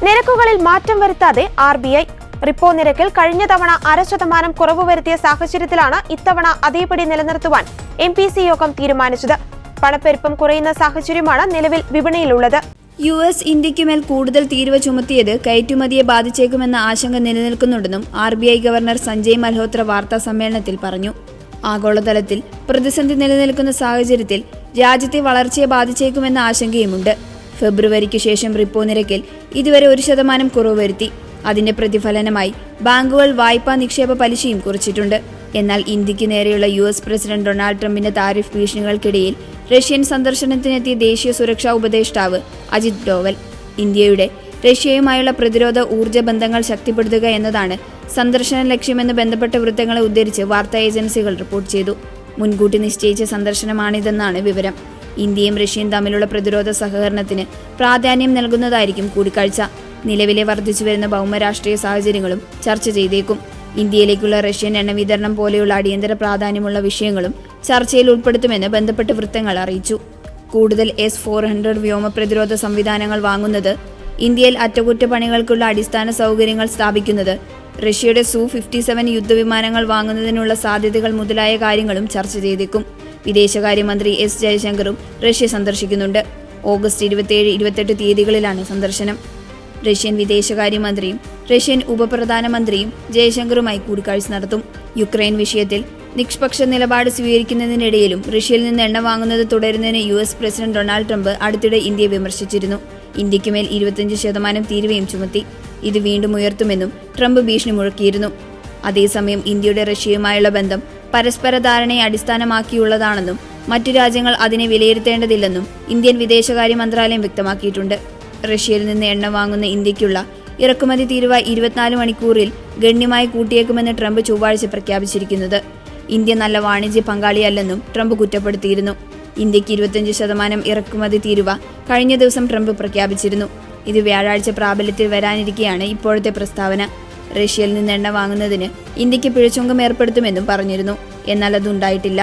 നിരക്കുകളിൽ മാറ്റം വരുത്താതെ RBI. റിപ്പോ നിരക്കിൽ കഴിഞ്ഞ തവണ 0.5% കുറവ് വരുത്തിയ സാഹചര്യത്തിലാണ് ഇത്തവണ അതേപടി നിലനിർത്തുവാൻ MPC യോഗം തീരുമാനിച്ചത്. പണപ്പെരുപ്പം കുറയുന്ന സാഹചര്യമാണ് നിലവിൽ വിപണിയിലുള്ളത്. US ഇന്ത്യക്കുമേൽ കൂടുതൽ തീരുവ ചുമത്തിയത് കയറ്റുമതിയെ ബാധിച്ചേക്കുമെന്ന ആശങ്ക നിലനിൽക്കുന്നുണ്ടെന്നും RBI ഗവർണർ സഞ്ജയ് മൽഹോത്ര വാർത്താ സമ്മേളനത്തിൽ പറഞ്ഞു. ആഗോളതലത്തിൽ പ്രതിസന്ധി നിലനിൽക്കുന്ന സാഹചര്യത്തിൽ രാജ്യത്തെ വളർച്ചയെ ബാധിച്ചേക്കുമെന്ന ആശങ്കയുമുണ്ട്. ഫെബ്രുവരിക്ക് ശേഷം റിപ്പോ നിരക്കിൽ ഇതുവരെ 1% കുറവ് വരുത്തി. അതിന്റെ പ്രതിഫലനമായി ബാങ്കുകൾ വായ്പാ നിക്ഷേപ പലിശയും കുറച്ചിട്ടുണ്ട്. എന്നാൽ ഇന്ത്യക്ക് നേരെയുള്ള US പ്രസിഡന്റ് ഡൊണാൾഡ് ട്രംപിന്റെ താരിഫ് ഭീഷണികൾക്കിടയിൽ റഷ്യൻ സന്ദർശനത്തിനെത്തിയ ദേശീയ സുരക്ഷാ ഉപദേഷ്ടാവ് അജിത് ഡോവൽ ഇന്ത്യയുടെ റഷ്യയുമായുള്ള പ്രതിരോധ ഊർജ്ജ ബന്ധങ്ങൾ ശക്തിപ്പെടുത്തുക എന്നതാണ് സന്ദർശന ലക്ഷ്യമെന്ന് ബന്ധപ്പെട്ട വൃത്തങ്ങളെ ഉദ്ധരിച്ച് വാർത്താ ഏജൻസികൾ റിപ്പോർട്ട് ചെയ്തു. മുൻകൂട്ടി നിശ്ചയിച്ച സന്ദർശനമാണിതെന്നാണ് വിവരം. ഇന്ത്യയും റഷ്യയും തമ്മിലുള്ള പ്രതിരോധ സഹകരണത്തിന് പ്രാധാന്യം നൽകുന്നതായിരിക്കും കൂടിക്കാഴ്ച. നിലവിലെ വർദ്ധിച്ചുവരുന്ന ഭൗമരാഷ്ട്രീയ സാഹചര്യങ്ങളും ചർച്ച ചെയ്തേക്കും. ഇന്ത്യയിലേക്കുള്ള റഷ്യൻ എണ്ണ വിതരണം പോലെയുള്ള അടിയന്തര പ്രാധാന്യമുള്ള വിഷയങ്ങളും ചർച്ചയിൽ ഉൾപ്പെടുത്തുമെന്ന് ബന്ധപ്പെട്ട വൃത്തങ്ങൾ അറിയിച്ചു. കൂടുതൽ S-400 വ്യോമ പ്രതിരോധ സംവിധാനങ്ങൾ വാങ്ങുന്നത്, ഇന്ത്യയിൽ അറ്റകുറ്റപ്പണികൾക്കുള്ള അടിസ്ഥാന സൗകര്യങ്ങൾ സ്ഥാപിക്കുന്നത്, റഷ്യയുടെ Su-57 യുദ്ധവിമാനങ്ങൾ വാങ്ങുന്നതിനുള്ള സാധ്യതകൾ മുതലായ കാര്യങ്ങളും ചർച്ച ചെയ്തേക്കും. വിദേശകാര്യമന്ത്രി S ജയശങ്കറും റഷ്യ സന്ദർശിക്കുന്നുണ്ട്. ഓഗസ്റ്റ് 27-28 തീയതികളിലാണ് സന്ദർശനം. റഷ്യൻ വിദേശകാര്യമന്ത്രിയും റഷ്യൻ ഉപപ്രധാനമന്ത്രിയും ജയശങ്കറുമായി കൂടിക്കാഴ്ച നടത്തും. യുക്രൈൻ വിഷയത്തിൽ നിഷ്പക്ഷ നിലപാട് സ്വീകരിക്കുന്നതിനിടയിലും റഷ്യയിൽ നിന്ന് എണ്ണ വാങ്ങുന്നത് തുടരുന്നതിന് US പ്രസിഡന്റ് ഡൊണാൾഡ് ട്രംപ് അടുത്തിടെ ഇന്ത്യയെ വിമർശിച്ചിരുന്നു. ഇന്ത്യക്കുമേൽ 25% തീരുവയും ചുമത്തി. ഇത് വീണ്ടും ഉയർത്തുമെന്നും ട്രംപ് ഭീഷണി മുഴക്കിയിരുന്നു. അതേസമയം ഇന്ത്യയുടെ റഷ്യയുമായുള്ള ബന്ധം പരസ്പര ധാരണയെ അടിസ്ഥാനമാക്കിയുള്ളതാണെന്നും മറ്റു രാജ്യങ്ങൾ അതിനെ വിലയിരുത്തേണ്ടതില്ലെന്നും ഇന്ത്യൻ വിദേശകാര്യ മന്ത്രാലയം വ്യക്തമാക്കിയിട്ടുണ്ട്. റഷ്യയിൽ നിന്ന് എണ്ണ വാങ്ങുന്ന ഇന്ത്യക്കുള്ള ഇറക്കുമതി തീരുവ 24 മണിക്കൂറിൽ ഗണ്യമായി കൂട്ടിയേക്കുമെന്ന് ട്രംപ് ചൊവ്വാഴ്ച പ്രഖ്യാപിച്ചിരിക്കുന്നത്. ഇന്ത്യ നല്ല വാണിജ്യ പങ്കാളിയല്ലെന്നും ട്രംപ് കുറ്റപ്പെടുത്തിയിരുന്നു. ഇന്ത്യക്ക് 25% ഇറക്കുമതി തീരുവ കഴിഞ്ഞ ദിവസം ട്രംപ് പ്രഖ്യാപിച്ചിരുന്നു. ഇത് വ്യാഴാഴ്ച പ്രാബല്യത്തിൽ വരാനിരിക്കെയാണ് ഇപ്പോഴത്തെ പ്രസ്താവന. റഷ്യയിൽ നിന്ന് എണ്ണ വാങ്ങുന്നതിന് ഇന്ത്യക്ക് പിഴച്ചുങ്കം ഏർപ്പെടുത്തുമെന്നും പറഞ്ഞിരുന്നു. എന്നാൽ അതുണ്ടായിട്ടില്ല.